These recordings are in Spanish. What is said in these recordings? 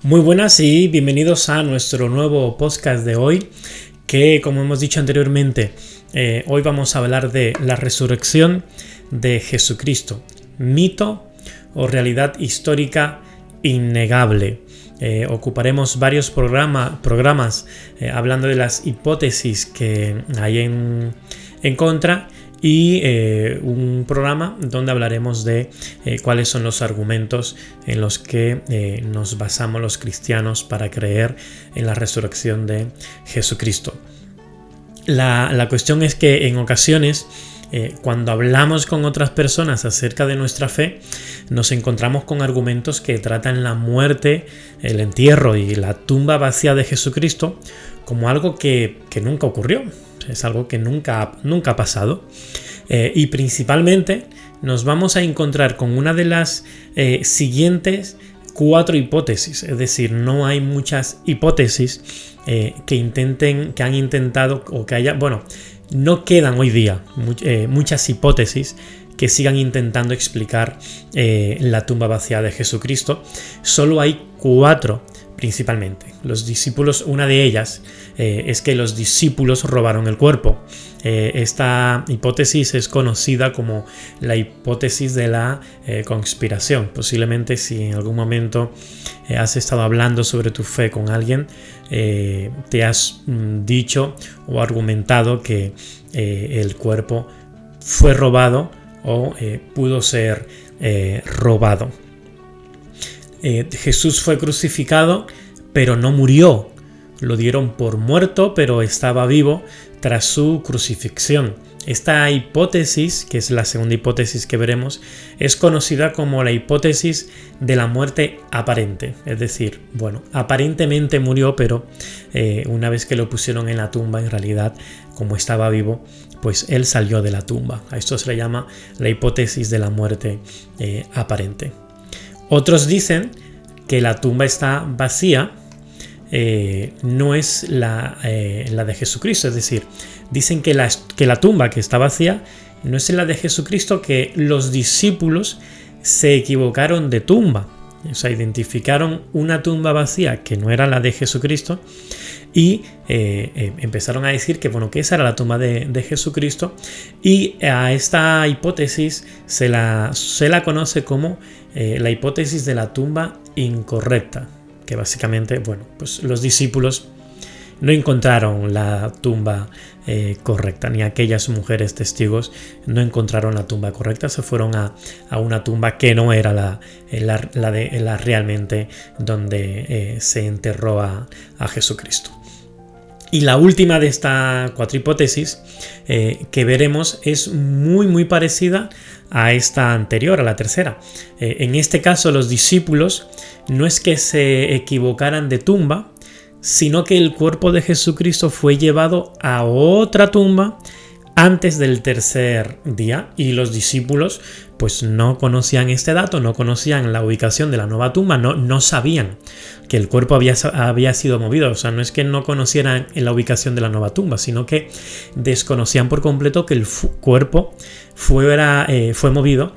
Muy buenas y bienvenidos a nuestro nuevo podcast de hoy, que como hemos dicho anteriormente, hoy vamos a hablar de la resurrección de Jesucristo, mito o realidad histórica innegable. Ocuparemos varios programas hablando de las hipótesis que hay en contra y un programa donde hablaremos de cuáles son los argumentos en los que nos basamos los cristianos para creer en la resurrección de Jesucristo. La cuestión es que en ocasiones cuando hablamos con otras personas acerca de nuestra fe, nos encontramos con argumentos que tratan la muerte, el entierro y la tumba vacía de Jesucristo como algo que nunca ocurrió. Es algo que nunca ha pasado. Y principalmente nos vamos a encontrar con una de las siguientes 4 hipótesis. Es decir, no hay muchas hipótesis que han intentado o que haya... no quedan hoy día muchas hipótesis que sigan intentando explicar la tumba vacía de Jesucristo. Solo hay 4 principalmente. Los discípulos, una de ellas es que los discípulos robaron el cuerpo. Esta hipótesis es conocida como la hipótesis de la conspiración. Posiblemente si en algún momento has estado hablando sobre tu fe con alguien, te has dicho o argumentado que el cuerpo fue robado o pudo ser robado. Jesús fue crucificado, pero no murió. Lo dieron por muerto, pero estaba vivo tras su crucifixión. Esta hipótesis, que es la segunda hipótesis que veremos, es conocida como la hipótesis de la muerte aparente. Es decir, aparentemente murió, pero una vez que lo pusieron en la tumba, en realidad, como estaba vivo, pues él salió de la tumba. A esto se le llama la hipótesis de la muerte aparente. Otros dicen que la tumba está vacía, no es la de Jesucristo. Es decir, dicen que la tumba que está vacía no es la de Jesucristo, que los discípulos se equivocaron de tumba. O sea, identificaron una tumba vacía que no era la de Jesucristo y empezaron a decir que esa era la tumba de Jesucristo, y a esta hipótesis se la conoce como la hipótesis de la tumba incorrecta, que básicamente, los discípulos no encontraron la tumba correcta, ni aquellas mujeres testigos no encontraron la tumba correcta, se fueron a una tumba que no era la realmente donde se enterró a Jesucristo. Y la última de estas 4 hipótesis que veremos es muy parecida a esta anterior, a la tercera. En este caso, los discípulos no es que se equivocaran de tumba, sino que el cuerpo de Jesucristo fue llevado a otra tumba antes del tercer día, y los discípulos pues no conocían este dato, no conocían la ubicación de la nueva tumba, no sabían que el cuerpo había sido movido. O sea, no es que no conocieran la ubicación de la nueva tumba, sino que desconocían por completo que el cuerpo fue movido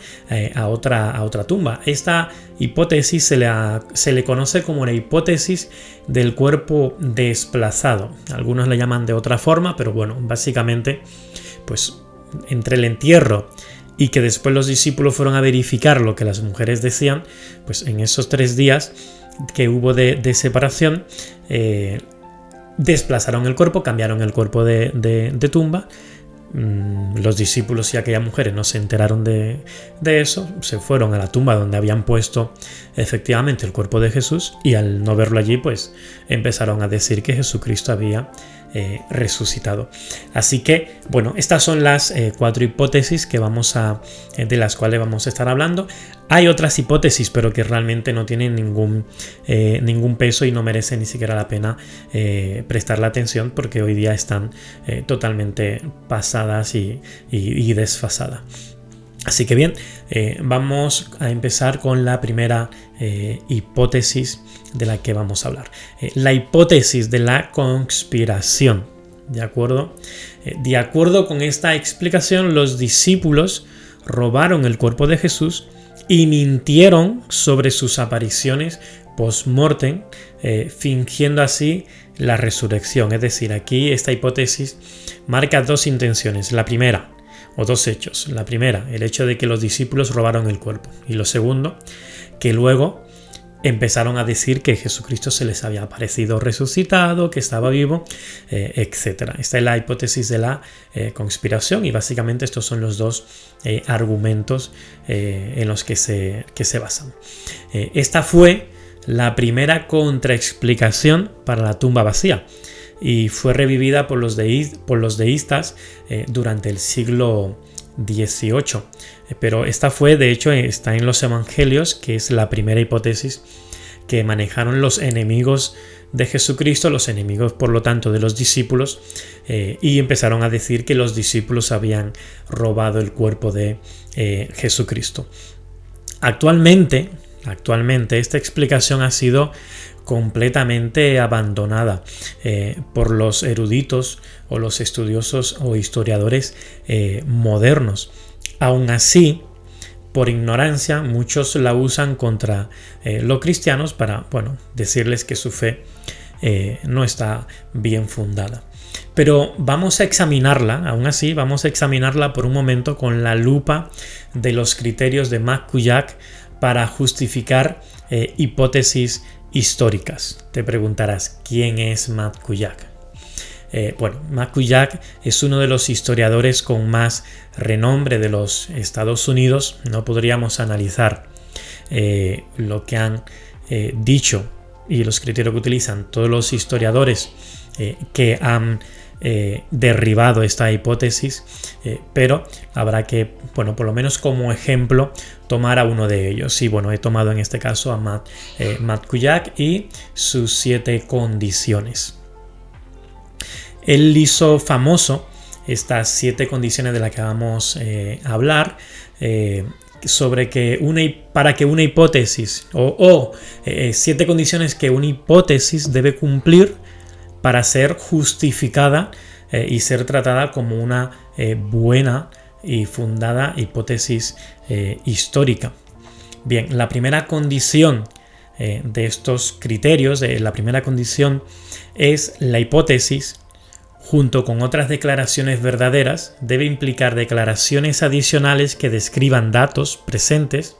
a otra tumba. Esta hipótesis se le conoce como la hipótesis del cuerpo desplazado. Algunos la llaman de otra forma, pero básicamente, pues entre el entierro y que después los discípulos fueron a verificar lo que las mujeres decían, pues en esos 3 días que hubo de separación, desplazaron el cuerpo, cambiaron el cuerpo de tumba. Los discípulos y aquellas mujeres no se enteraron de eso, se fueron a la tumba donde habían puesto efectivamente el cuerpo de Jesús, y al no verlo allí, pues empezaron a decir que Jesucristo había resucitado. Así que estas son las 4 hipótesis de las cuales vamos a estar hablando. Hay otras hipótesis, pero que realmente no tienen ningún peso y no merecen ni siquiera la pena prestarle atención, porque hoy día están totalmente pasadas y desfasadas. Así que bien, vamos a empezar con la primera hipótesis de la que vamos a hablar. La hipótesis de la conspiración. ¿De acuerdo? De acuerdo con esta explicación, los discípulos robaron el cuerpo de Jesús y mintieron sobre sus apariciones post-mortem, fingiendo así la resurrección. Es decir, aquí esta hipótesis marca dos intenciones. La primera, o dos hechos. La primera, el hecho de que los discípulos robaron el cuerpo. Y lo segundo, que luego empezaron a decir que Jesucristo se les había aparecido resucitado, que estaba vivo, etc. Esta es la hipótesis de la conspiración, y básicamente estos son los dos argumentos en los que se basan. Esta fue la primera contraexplicación para la tumba vacía y fue revivida por los deístas durante el siglo XVIII. Pero esta fue, de hecho, está en los evangelios, que es la primera hipótesis que manejaron los enemigos de Jesucristo, los enemigos por lo tanto de los discípulos, y empezaron a decir que los discípulos habían robado el cuerpo de Jesucristo. Actualmente esta explicación ha sido completamente abandonada por los eruditos o los estudiosos o historiadores modernos. Aún así, por ignorancia, muchos la usan contra los cristianos para, decirles que su fe no está bien fundada. Pero vamos a examinarla, aún así, por un momento con la lupa de los criterios de McCulloch para justificar hipótesis históricas. Te preguntarás, ¿quién es McCulloch? McCulloch es uno de los historiadores con más renombre de los Estados Unidos. No podríamos analizar lo que han dicho y los criterios que utilizan todos los historiadores que han derribado esta hipótesis, pero habrá que, por lo menos como ejemplo, tomar a uno de ellos. Y he tomado en este caso a McCulloch y sus 7 condiciones. Él hizo famoso estas 7 condiciones de las que vamos a hablar, sobre que para que una hipótesis, 7 condiciones que una hipótesis debe cumplir para ser justificada y ser tratada como una buena y fundada hipótesis histórica. Bien, la primera condición de estos criterios, la primera condición es la hipótesis, junto con otras declaraciones verdaderas, debe implicar declaraciones adicionales que describan datos presentes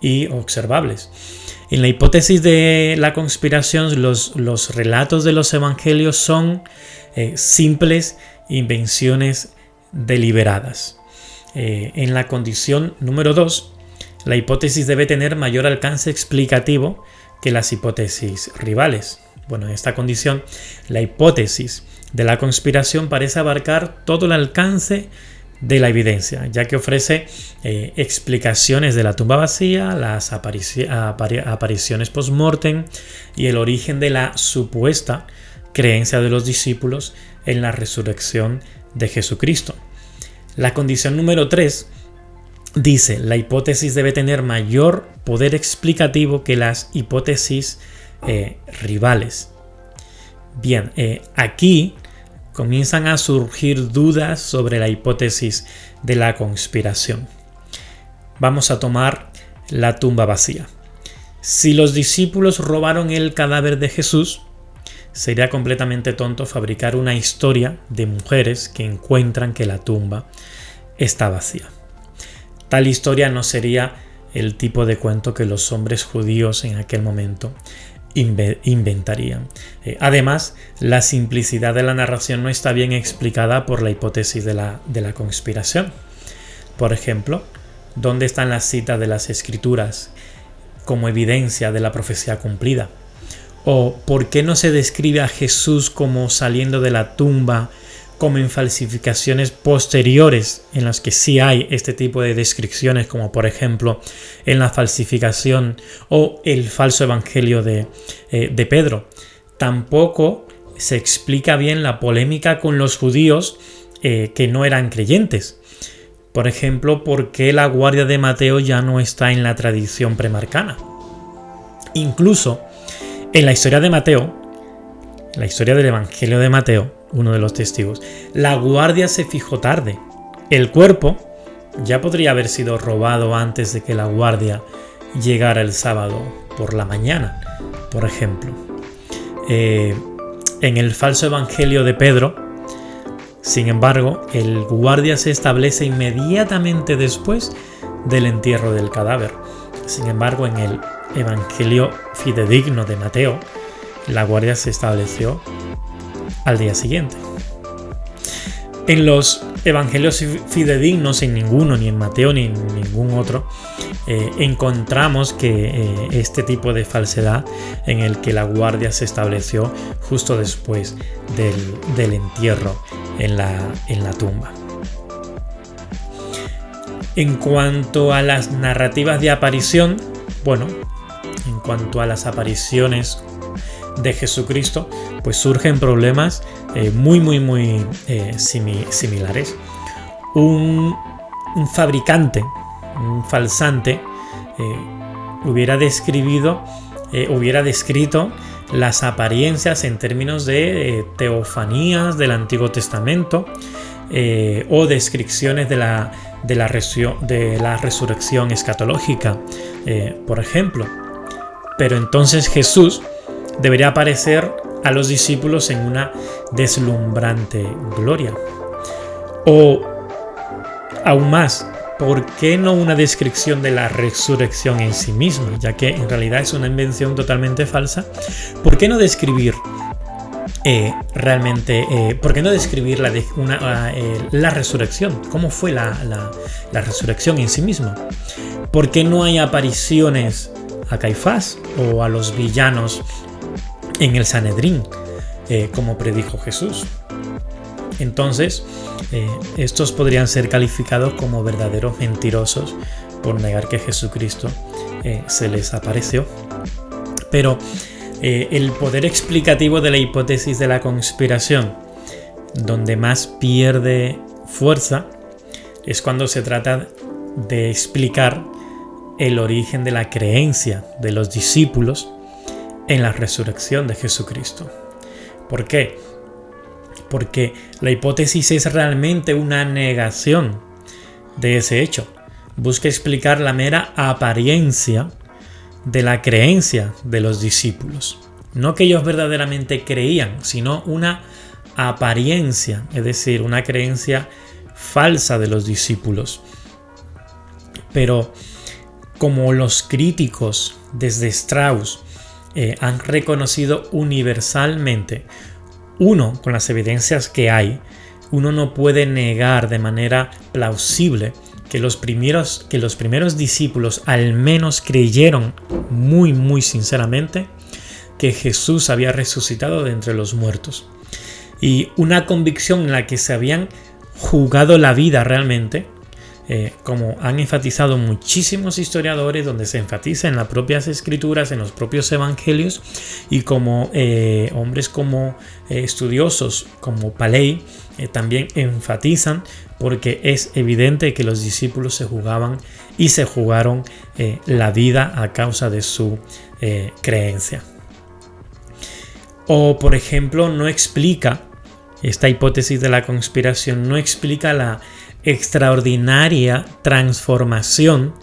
y observables. En la hipótesis de la conspiración, los relatos de los evangelios son simples invenciones deliberadas. En la condición número 2, la hipótesis debe tener mayor alcance explicativo que las hipótesis rivales. En esta condición, la hipótesis de la conspiración parece abarcar todo el alcance de la evidencia, ya que ofrece explicaciones de la tumba vacía, las apariciones post-mortem y el origen de la supuesta creencia de los discípulos en la resurrección de Jesucristo. La condición número 3 dice: la hipótesis debe tener mayor poder explicativo que las hipótesis rivales. Bien, aquí comienzan a surgir dudas sobre la hipótesis de la conspiración. Vamos a tomar la tumba vacía. Si los discípulos robaron el cadáver de Jesús, sería completamente tonto fabricar una historia de mujeres que encuentran que la tumba está vacía. Tal historia no sería el tipo de cuento que los hombres judíos en aquel momento inventarían. Además, la simplicidad de la narración no está bien explicada por la hipótesis de la conspiración. Por ejemplo, ¿dónde están las citas de las escrituras como evidencia de la profecía cumplida? ¿O por qué no se describe a Jesús como saliendo de la tumba, como en falsificaciones posteriores en las que sí hay este tipo de descripciones, como por ejemplo en la falsificación o el falso evangelio de Pedro? Tampoco se explica bien la polémica con los judíos que no eran creyentes. Por ejemplo, ¿por qué la guardia de Mateo ya no está en la tradición premarcana? Incluso en la historia de Mateo, la historia del evangelio de Mateo, uno de los testigos, la guardia se fijó tarde. El cuerpo ya podría haber sido robado antes de que la guardia llegara el sábado por la mañana, por ejemplo. En el falso evangelio de Pedro, sin embargo, el guardia se establece inmediatamente después del entierro del cadáver. Sin embargo, en el evangelio fidedigno de Mateo, la guardia se estableció al día siguiente. En los evangelios fidedignos, en ninguno, ni en Mateo ni en ningún otro, encontramos que este tipo de falsedad en el que la guardia se estableció justo después del entierro en la tumba. En cuanto a las narrativas de aparición, bueno, en cuanto a las apariciones de Jesucristo, pues surgen problemas muy similares. Un fabricante, un falsante, hubiera descrito las apariencias en términos de teofanías del Antiguo Testamento o descripciones de la resurrección escatológica, por ejemplo. Pero entonces Jesús debería aparecer a los discípulos en una deslumbrante gloria. O aún más, ¿por qué no una descripción de la resurrección en sí misma? Ya que en realidad es una invención totalmente falsa. ¿Por qué no describir ¿por qué no describir la resurrección? ¿Cómo fue la resurrección en sí misma? ¿Por qué no hay apariciones a Caifás o a los villanos en el Sanedrín, como predijo Jesús? Entonces, estos podrían ser calificados como verdaderos mentirosos por negar que Jesucristo se les apareció. Pero el poder explicativo de la hipótesis de la conspiración, donde más pierde fuerza, es cuando se trata de explicar el origen de la creencia de los discípulos en la resurrección de Jesucristo. ¿Por qué? Porque la hipótesis es realmente una negación de ese hecho. Busca explicar la mera apariencia de la creencia de los discípulos. No que ellos verdaderamente creían, sino una apariencia, es decir, una creencia falsa de los discípulos. Pero como los críticos desde Strauss han reconocido universalmente, con las evidencias que hay, uno no puede negar de manera plausible que los primeros discípulos al menos creyeron muy sinceramente que Jesús había resucitado de entre los muertos. Y una convicción en la que se habían jugado la vida realmente, como han enfatizado muchísimos historiadores, donde se enfatiza en las propias escrituras, en los propios evangelios, y como hombres como estudiosos como Paley también enfatizan, porque es evidente que los discípulos se jugaban y se jugaron la vida a causa de su creencia. O, por ejemplo, esta hipótesis de la conspiración no explica la extraordinaria transformación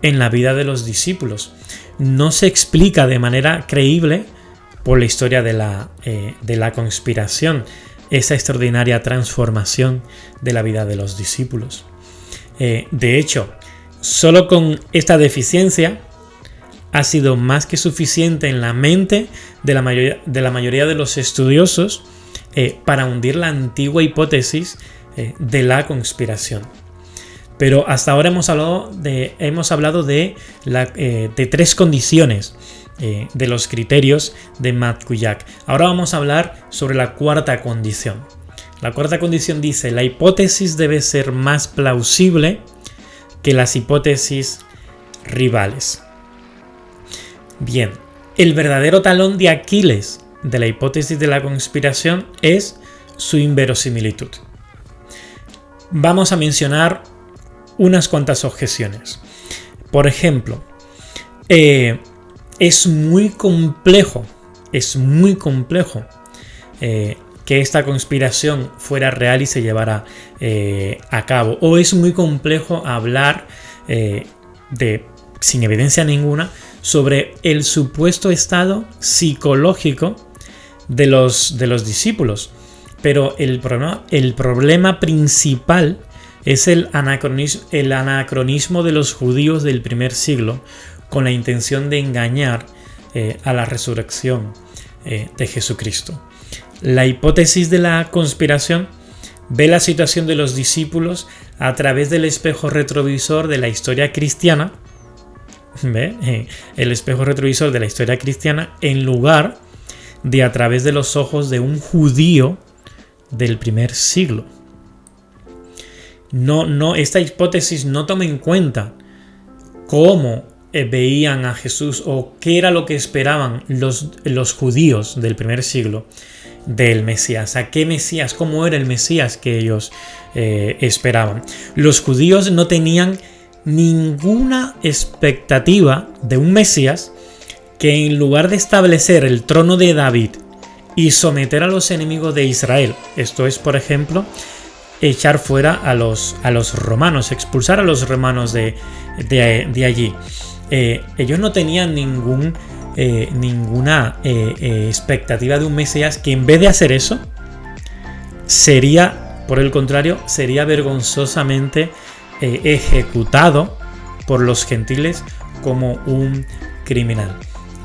en la vida de los discípulos. No se explica de manera creíble por la historia de la conspiración esa extraordinaria transformación de la vida de los discípulos. De hecho, solo con esta deficiencia ha sido más que suficiente en la mente de la mayoría de los estudiosos para hundir la antigua hipótesis de la conspiración. Pero hasta ahora hemos hablado de tres condiciones de los criterios de Matt Kuyak. Ahora vamos a hablar sobre la cuarta condición. La cuarta condición dice: la hipótesis debe ser más plausible que las hipótesis rivales. Bien, el verdadero talón de Aquiles de la hipótesis de la conspiración es su inverosimilitud. Vamos a mencionar unas cuantas objeciones. Por ejemplo, es muy complejo que esta conspiración fuera real y se llevara a cabo. O es muy complejo hablar de sin evidencia ninguna, sobre el supuesto estado psicológico de los discípulos. Pero el problema principal es el anacronismo de los judíos del primer siglo, con la intención de engañar a la resurrección de Jesucristo. La hipótesis de la conspiración ve la situación de los discípulos a través del espejo retrovisor de la historia cristiana. ¿Ve? El espejo retrovisor de la historia cristiana, en lugar de a través de los ojos de un judío del primer siglo. Esta hipótesis no toma en cuenta cómo veían a Jesús o qué era lo que esperaban los judíos del primer siglo del Mesías. ¿A qué Mesías? ¿Cómo era el Mesías que ellos esperaban? Los judíos no tenían ninguna expectativa de un Mesías que, en lugar de establecer el trono de David y someter a los enemigos de Israel, esto es, por ejemplo, echar fuera a los romanos, expulsar a los romanos de allí. Ellos no tenían ninguna expectativa de un Mesías que, en vez de hacer eso, por el contrario, sería vergonzosamente ejecutado por los gentiles como un criminal.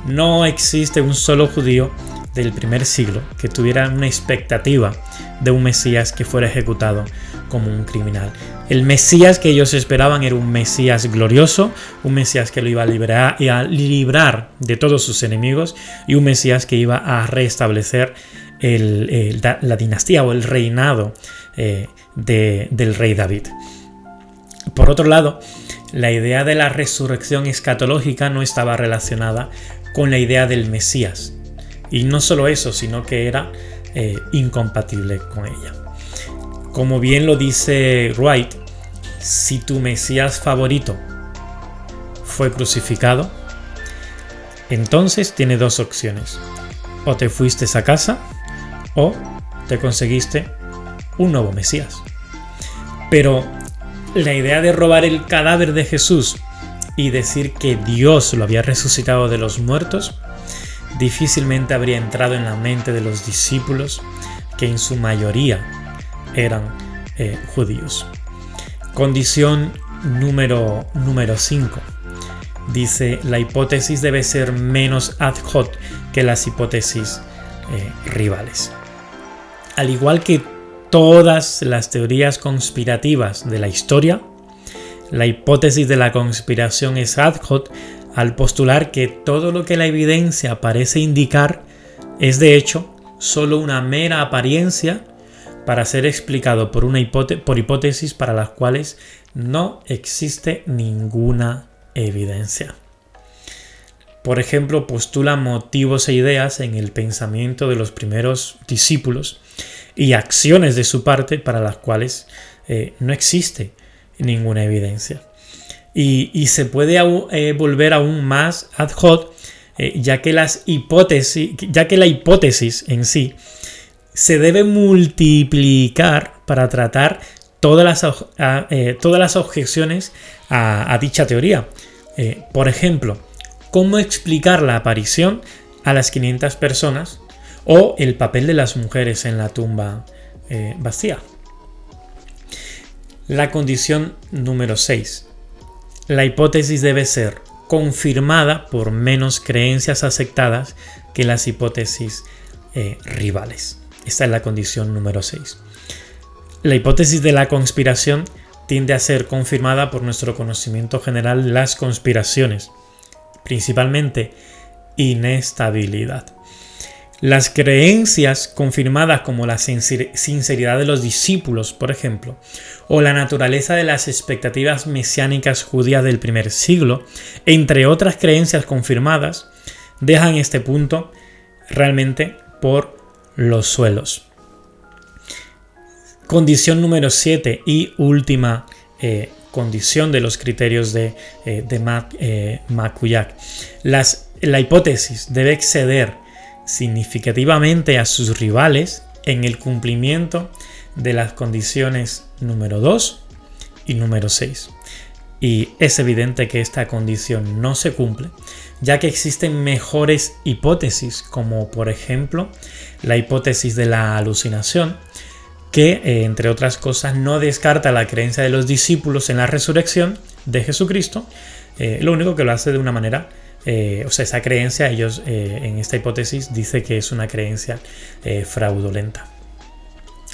No existe un solo judío del primer siglo que tuviera una expectativa de un Mesías que fuera ejecutado como un criminal. El Mesías que ellos esperaban era un Mesías glorioso, un Mesías que lo iba a librar de todos sus enemigos, y un Mesías que iba a restablecer la dinastía o el reinado del rey David. Por otro lado, la idea de la resurrección escatológica no estaba relacionada con la idea del Mesías. Y no solo eso, sino que era incompatible con ella. Como bien lo dice Wright, si tu Mesías favorito fue crucificado, entonces tiene dos opciones: o te fuiste a casa o te conseguiste un nuevo Mesías. Pero la idea de robar el cadáver de Jesús y decir que Dios lo había resucitado de los muertos difícilmente habría entrado en la mente de los discípulos, que en su mayoría eran judíos. Condición número 5. Dice: la hipótesis debe ser menos ad hoc que las hipótesis rivales. Al igual que todas las teorías conspirativas de la historia, la hipótesis de la conspiración es ad hoc al postular que todo lo que la evidencia parece indicar es, de hecho, solo una mera apariencia para ser explicado por hipótesis para las cuales no existe ninguna evidencia. Por ejemplo, postula motivos e ideas en el pensamiento de los primeros discípulos y acciones de su parte para las cuales no existe ninguna evidencia. Y se puede volver aún más ad hoc, ya que la hipótesis en sí se debe multiplicar para tratar todas las objeciones a dicha teoría. Por ejemplo, ¿cómo explicar la aparición a las 500 personas o el papel de las mujeres en la tumba vacía? La condición número 6. La hipótesis debe ser confirmada por menos creencias aceptadas que las hipótesis rivales. Esta es la condición número 6. La hipótesis de la conspiración tiende a ser confirmada por nuestro conocimiento general de las conspiraciones, principalmente inestabilidad. Las creencias confirmadas, como la sinceridad de los discípulos, por ejemplo, o la naturaleza de las expectativas mesiánicas judías del primer siglo, entre otras creencias confirmadas, dejan este punto realmente por los suelos. Condición número 7 y última condición de los criterios de Makuyak. La hipótesis debe exceder significativamente a sus rivales en el cumplimiento de las condiciones número 2 y número 6. y es evidente que esta condición no se cumple, ya que existen mejores hipótesis, como por ejemplo la hipótesis de la alucinación, que entre otras cosas no descarta la creencia de los discípulos en la resurrección de Jesucristo, lo único que lo hace de una manera, esa creencia, ellos en esta hipótesis dice que es una creencia fraudulenta.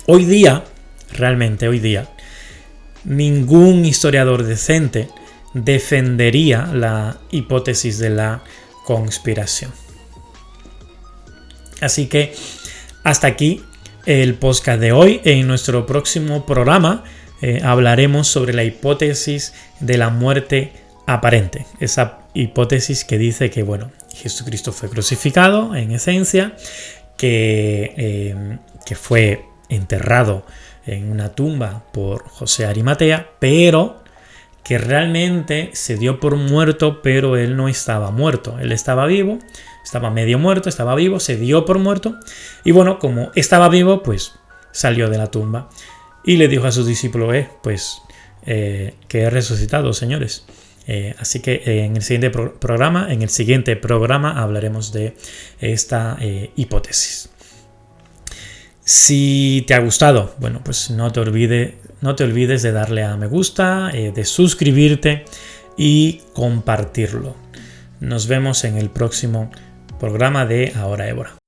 Hoy día, realmente hoy día, ningún historiador decente defendería la hipótesis de la conspiración. Así que hasta aquí el podcast de hoy. En nuestro próximo programa hablaremos sobre la hipótesis de la muerte aparente. Esa hipótesis que dice que, Jesucristo fue crucificado en esencia, que fue enterrado en una tumba por José Arimatea, pero que realmente se dio por muerto, pero él no estaba muerto, él estaba vivo, estaba medio muerto, estaba vivo, se dio por muerto, y como estaba vivo, pues salió de la tumba y le dijo a sus discípulos, que he resucitado, señores. Así que en el siguiente programa hablaremos de esta hipótesis. Si te ha gustado, pues no te olvides de darle a me gusta, de suscribirte y compartirlo. Nos vemos en el próximo programa de Ahora Évora.